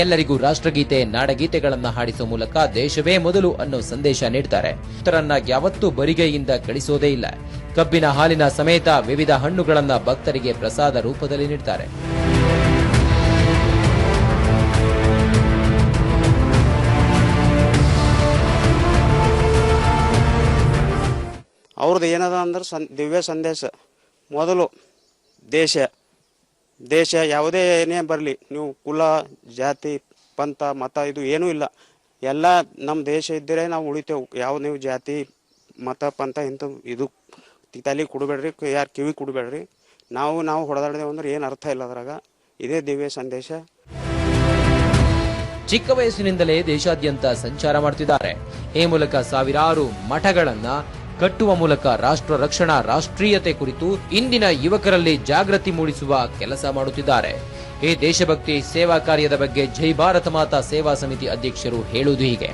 ಎಲ್ಲರಿಗೂ ರಾಷ್ಟ್ರಗೀತೆ, ನಾಡಗೀತೆಗಳನ್ನ ಹಾಡಿಸುವ ಮೂಲಕ ದೇಶವೇ ಮೊದಲು ಅನ್ನೋ ಸಂದೇಶ ನೀಡ್ತಾರೆ. ಭಕ್ತರನ್ನ ಯಾವತ್ತೂ ಬರಿಗೈಯಿಂದ ಕಳಿಸೋದೇ ಇಲ್ಲ. ಕಬ್ಬಿನ ಹಾಲಿನ ಸಮೇತ ವಿವಿಧ ಹಣ್ಣುಗಳನ್ನ ಭಕ್ತರಿಗೆ ಪ್ರಸಾದ ರೂಪದಲ್ಲಿ ನೀಡ್ತಾರೆ. ಅವ್ರದ್ದು ಏನದ ಅಂದ್ರೆ ದಿವ್ಯ ಸಂದೇಶ. ಮೊದಲು ದೇಶ ಯಾವುದೇ ಏನೇ ಬರಲಿ, ನೀವು ಕುಲ ಜಾತಿ ಪಂಥ ಮತ ಇದು ಏನೂ ಇಲ್ಲ, ಎಲ್ಲ ನಮ್ಮ ದೇಶ ಇದ್ದರೆ ನಾವು ಉಳಿತೇವೆ. ಯಾವ ನೀವು ಜಾತಿ ಮತ ಪಂಥ ಇಂಥವು ಇದು ತಲೆ ಕೊಡಬೇಡ್ರಿ, ಯಾರು ಕಿವಿ ಕೊಡಬೇಡ್ರಿ. ನಾವು ಹೊಡೆದಾಡ್ದೇವು ಅಂದ್ರೆ ಏನು ಅರ್ಥ ಇಲ್ಲ ಅದ್ರಾಗ. ಇದೇ ದಿವ್ಯ ಸಂದೇಶ. ಚಿಕ್ಕ ವಯಸ್ಸಿನಿಂದಲೇ ದೇಶಾದ್ಯಂತ ಸಂಚಾರ ಮಾಡುತ್ತಿದ್ದಾರೆ. ಈ ಮೂಲಕ ಸಾವಿರಾರು ಮಠಗಳನ್ನ ಕಟ್ಟುವ ಮೂಲಕ ರಾಷ್ಟ್ರ ರಕ್ಷಣಾ ರಾಷ್ಟ್ರೀಯತೆ ಕುರಿತು ಇಂದಿನ ಯುವಕರಲ್ಲಿ ಜಾಗೃತಿ ಮೂಡಿಸುವ ಕೆಲಸ ಮಾಡುತ್ತಿದ್ದಾರೆ. ಈ ದೇಶಭಕ್ತಿ ಸೇವಾ ಕಾರ್ಯದ ಬಗ್ಗೆ ಜೈ ಭಾರತ ಮಾತಾ ಸೇವಾ ಸಮಿತಿ ಅಧ್ಯಕ್ಷರು ಹೇಳುವುದು ಹೀಗೆ.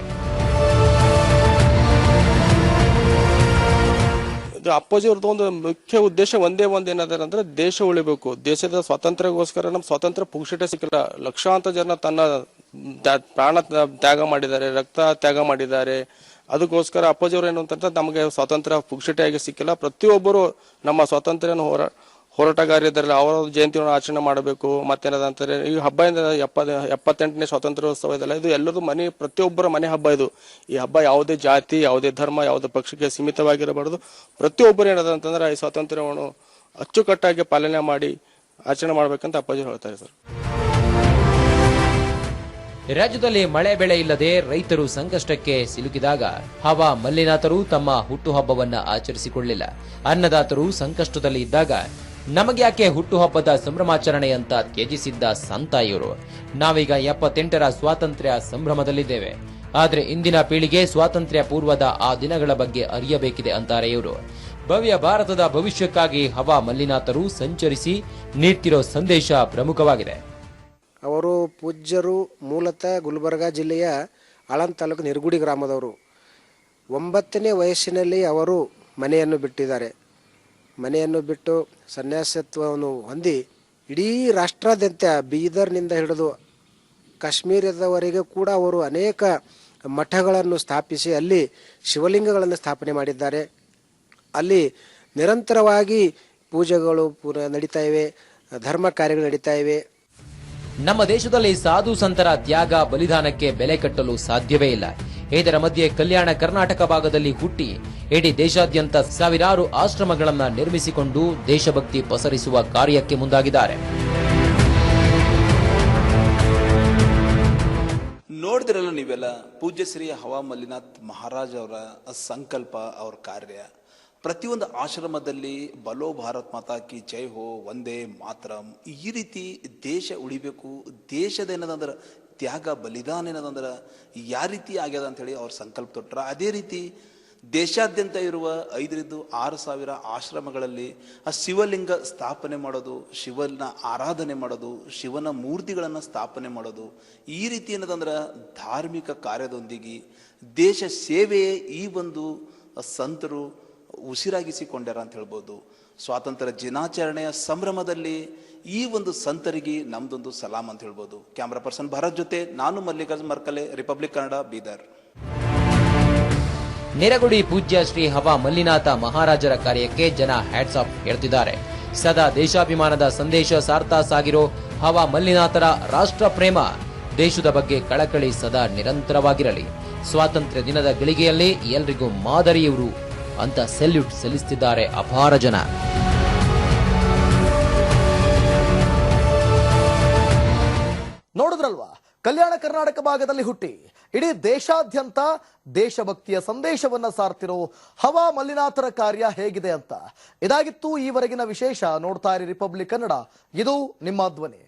ಅಪ್ಪಾಜಿ ಅವ್ರದ್ದು ಒಂದು ಮುಖ್ಯ ಉದ್ದೇಶ ಒಂದೇ ಏನಂದ್ರೆ ದೇಶ ಉಳಿಬೇಕು. ದೇಶದ ಸ್ವಾತಂತ್ರ್ಯಕ್ಕೋಸ್ಕರ ನಮ್ಮ ಸ್ವಾತಂತ್ರ್ಯ ಪುಕ್ಷಟೆ ಸಿಕ್ಕಿಲ್ಲ. ಲಕ್ಷಾಂತರ ಜನ ತನ್ನ ಪ್ರಾಣ ತ್ಯಾಗ ಮಾಡಿದ್ದಾರೆ, ರಕ್ತ ತ್ಯಾಗ ಮಾಡಿದ್ದಾರೆ. ಅದಕ್ಕೋಸ್ಕರ ಅಪ್ಪಾಜಿ ಅವರು ಏನು ಅಂತಂದ್ರೆ ನಮಗೆ ಸ್ವಾತಂತ್ರ್ಯ ಪುಕ್ಷಟೆಯಾಗಿ ಸಿಕ್ಕಿಲ್ಲ. ಪ್ರತಿಯೊಬ್ಬರು ನಮ್ಮ ಸ್ವಾತಂತ್ರ್ಯ ಹೋರಾಟಗಾರರಿದ್ದಾರೆ, ಅವರ ಜಯಂತಿಯನ್ನು ಆಚರಣೆ ಮಾಡಬೇಕು. ಮತ್ತೇನದಂತಾರೆ ಈ ಹಬ್ಬ 78ನೇ ಸ್ವಾತಂತ್ರ್ಯೋತ್ಸವ ಇದೆಲ್ಲ, ಇದು ಎಲ್ಲರೂ ಪ್ರತಿಯೊಬ್ಬರ ಮನೆ ಹಬ್ಬ ಇದು. ಈ ಹಬ್ಬ ಯಾವುದೇ ಜಾತಿ, ಯಾವುದೇ ಧರ್ಮ, ಯಾವುದೇ ಪಕ್ಷಕ್ಕೆ ಸೀಮಿತವಾಗಿರಬಾರದು. ಪ್ರತಿಯೊಬ್ಬರು ಏನದಂತಂದ್ರೆ ಈ ಸ್ವಾತಂತ್ರ್ಯವನ್ನು ಅಚ್ಚುಕಟ್ಟಾಗಿ ಪಾಲನೆ ಮಾಡಿ ಆಚರಣೆ ಮಾಡ್ಬೇಕಂತ ಅಪ್ಪಾಜಿ ಹೇಳ್ತಾರೆ ಸರ್. ರಾಜ್ಯದಲ್ಲಿ ಮಳೆ ಬೆಳೆ ಇಲ್ಲದೆ ರೈತರು ಸಂಕಷ್ಟಕ್ಕೆ ಸಿಲುಕಿದಾಗ ಹವಾ ಮಲ್ಲಿನಾಥರು ತಮ್ಮ ಹುಟ್ಟುಹಬ್ಬವನ್ನ ಆಚರಿಸಿಕೊಳ್ಳಿಲ್ಲ. ಅನ್ನದಾತರು ಸಂಕಷ್ಟದಲ್ಲಿ ಇದ್ದಾಗ ನಮಗ್ಯಾಕೆ ಹುಟ್ಟುಹಬ್ಬದ ಸಂಭ್ರಮಾಚರಣೆ ಅಂತ ತ್ಯಜಿಸಿದ್ದ ಸಂತ ಇವರು. ನಾವೀಗ 78ರ ಸ್ವಾತಂತ್ರ್ಯ ಸಂಭ್ರಮದಲ್ಲಿದ್ದೇವೆ. ಆದ್ರೆ ಇಂದಿನ ಪೀಳಿಗೆ ಸ್ವಾತಂತ್ರ್ಯ ಪೂರ್ವದ ಆ ದಿನಗಳ ಬಗ್ಗೆ ಅರಿಯಬೇಕಿದೆ ಅಂತಾರೆ ಇವರು. ಭವ್ಯ ಭಾರತದ ಭವಿಷ್ಯಕ್ಕಾಗಿ ಹವಾ ಮಲ್ಲಿನಾಥರು ಸಂಚರಿಸಿ ನೀಡ್ತಿರೋ ಸಂದೇಶ ಪ್ರಮುಖವಾಗಿದೆ. ಅವರು ಪೂಜ್ಯರು ಮೂಲತಃ ಗುಲ್ಬರ್ಗಾ ಜಿಲ್ಲೆಯ ಆಳಂದ್ ತಾಲೂಕು ನಿರ್ಗುಡಿ ಗ್ರಾಮದವರು. 9ನೇ ವಯಸ್ಸಿನಲ್ಲಿ ಅವರು ಮನೆಯನ್ನು ಬಿಟ್ಟಿದ್ದಾರೆ. ಮನೆಯನ್ನು ಬಿಟ್ಟು ಸನ್ಯಾಸತ್ವವನ್ನು ಹೊಂದಿ ಇಡೀ ರಾಷ್ಟ್ರಾದ್ಯಂತ ಬೀದರ್ನಿಂದ ಹಿಡಿದು ಕಾಶ್ಮೀರದವರೆಗೆ ಕೂಡ ಅವರು ಅನೇಕ ಮಠಗಳನ್ನು ಸ್ಥಾಪಿಸಿ ಅಲ್ಲಿ ಶಿವಲಿಂಗಗಳನ್ನು ಸ್ಥಾಪನೆ ಮಾಡಿದ್ದಾರೆ. ಅಲ್ಲಿ ನಿರಂತರವಾಗಿ ಪೂಜೆಗಳು ನಡೀತಾ ಇವೆ, ಧರ್ಮ ಕಾರ್ಯಗಳು ನಡೀತಾ ಇವೆ. ನಮ್ಮ ದೇಶದಲ್ಲಿ ಸಾಧು ಸಂತರ ತ್ಯಾಗ ಬಲಿದಾನಕ್ಕೆ ಬೆಲೆ ಕಟ್ಟಲು ಸಾಧ್ಯವೇ ಇಲ್ಲ. ಇದರ ಮಧ್ಯೆ ಕಲ್ಯಾಣ ಕರ್ನಾಟಕ ಭಾಗದಲ್ಲಿ ಹುಟ್ಟಿ ಇಡೀ ದೇಶಾದ್ಯಂತ ಸಾವಿರಾರು ಆಶ್ರಮಗಳನ್ನ ನಿರ್ಮಿಸಿಕೊಂಡು ದೇಶಭಕ್ತಿ ಪಸರಿಸುವ ಕಾರ್ಯಕ್ಕೆ ಮುಂದಾಗಿದ್ದಾರೆ. ನೋಡಿದ್ರಲ್ಲ ನೀವೆಲ್ಲ ಪೂಜ್ಯ ಶ್ರೀ ಹವಾ ಮಲ್ಲಿನಾಥ್ ಮಹಾರಾಜ್ ಅವರ ಸಂಕಲ್ಪ, ಅವ್ರ ಕಾರ್ಯ. ಪ್ರತಿಯೊಂದು ಆಶ್ರಮದಲ್ಲಿ ಬಲೋ ಭಾರತ್ ಮಾತಾ ಕಿ ಜೈ ಹೋ, ಒಂದೇ ಮಾತರಂ, ಈ ರೀತಿ ದೇಶ ಉಳಿಬೇಕು, ದೇಶದ ಏನದಂದ್ರೆ ತ್ಯಾಗ ಬಲಿದಾನ ಏನದಂದ್ರೆ ಯಾವ ರೀತಿ ಆಗ್ಯದ ಅಂಥೇಳಿ ಅವ್ರ ಸಂಕಲ್ಪ ತೊಟ್ರ. ಅದೇ ರೀತಿ ದೇಶಾದ್ಯಂತ ಇರುವ 5,000-6,000 ಆಶ್ರಮಗಳಲ್ಲಿ ಆ ಶಿವಲಿಂಗ ಸ್ಥಾಪನೆ ಮಾಡೋದು, ಶಿವನ ಆರಾಧನೆ ಮಾಡೋದು, ಶಿವನ ಮೂರ್ತಿಗಳನ್ನು ಸ್ಥಾಪನೆ ಮಾಡೋದು, ಈ ರೀತಿ ಏನದಂದ್ರೆ ಧಾರ್ಮಿಕ ಕಾರ್ಯದೊಂದಿಗೆ ದೇಶ ಸೇವೆಯೇ ಈ ಒಂದು ಸಂತರು ಉಸಿರಾಗಿಸಿಕೊಂಡ್ಯಾರ ಅಂತ ಹೇಳ್ಬೋದು. ಸ್ವಾತಂತ್ರ್ಯ ದಿನಾಚರಣೆಯ ಸಂಭ್ರಮದಲ್ಲಿ ಈ ಒಂದು ಸಂತರಿಗೆ ನಮ್ದೊಂದು ಸಲಾಂ ಅಂತ ಹೇಳ್ಬೋದು. ಕ್ಯಾಮ್ರಾ ಪರ್ಸನ್ ಭಾರತ್ ಜೊತೆ ನಾನು ಮಲ್ಲಿಕಾರ್ಜುನ್ ಮರ್ಕಲೆ, ರಿಪಬ್ಲಿಕ್ ಕನ್ನಡ, ಬೀದರ್. ನಿರಗುಡಿ ಪೂಜ್ಯ ಶ್ರೀ ಹವಾ ಮಲ್ಲಿನಾಥ ಮಹಾರಾಜರ ಕಾರ್ಯಕ್ಕೆ ಜನ ಹ್ಯಾಟ್ಸ್ ಆಫ್ ಹೇಳ್ತಿದ್ದಾರೆ. ಸದಾ ದೇಶಾಭಿಮಾನದ ಸಂದೇಶ ಸಾರ್ತಾ ಸಾಗಿರೋ ಹವಾ ಮಲ್ಲಿನಾಥರ ರಾಷ್ಟ್ರ ಪ್ರೇಮ, ದೇಶದ ಬಗ್ಗೆ ಕಳಕಳಿ ಸದಾ ನಿರಂತರವಾಗಿರಲಿ. ಸ್ವಾತಂತ್ರ್ಯ ದಿನದ ಗಳಿಗೆಯಲ್ಲಿ ಎಲ್ರಿಗೂ ಮಾದರಿಯವರು ಅಂತ ಸೆಲ್ಯೂಟ್ ಸಲ್ಲಿಸುತ್ತಿದ್ದಾರೆ ಅಪಾರ ಜನ. ನೋಡಿದ್ರಲ್ವಾ, ಕಲ್ಯಾಣ ಕರ್ನಾಟಕ ಭಾಗದಲ್ಲಿ ಹುಟ್ಟಿ ಇಡೀ ದೇಶಾದ್ಯಂತ ದೇಶಭಕ್ತಿಯ ಸಂದೇಶವನ್ನ ಸಾರ್ತಿರೋ ಹವಾ ಮಲ್ಲಿನಾಥರ ಕಾರ್ಯ ಹೇಗಿದೆ ಅಂತ. ಇದಾಗಿತ್ತು ಈವರೆಗಿನ ವಿಶೇಷ. ನೋಡ್ತಾ ಇರಿ ರಿಪಬ್ಲಿಕ್ ಕನ್ನಡ, ಇದು ನಿಮ್ಮ ಧ್ವನಿ.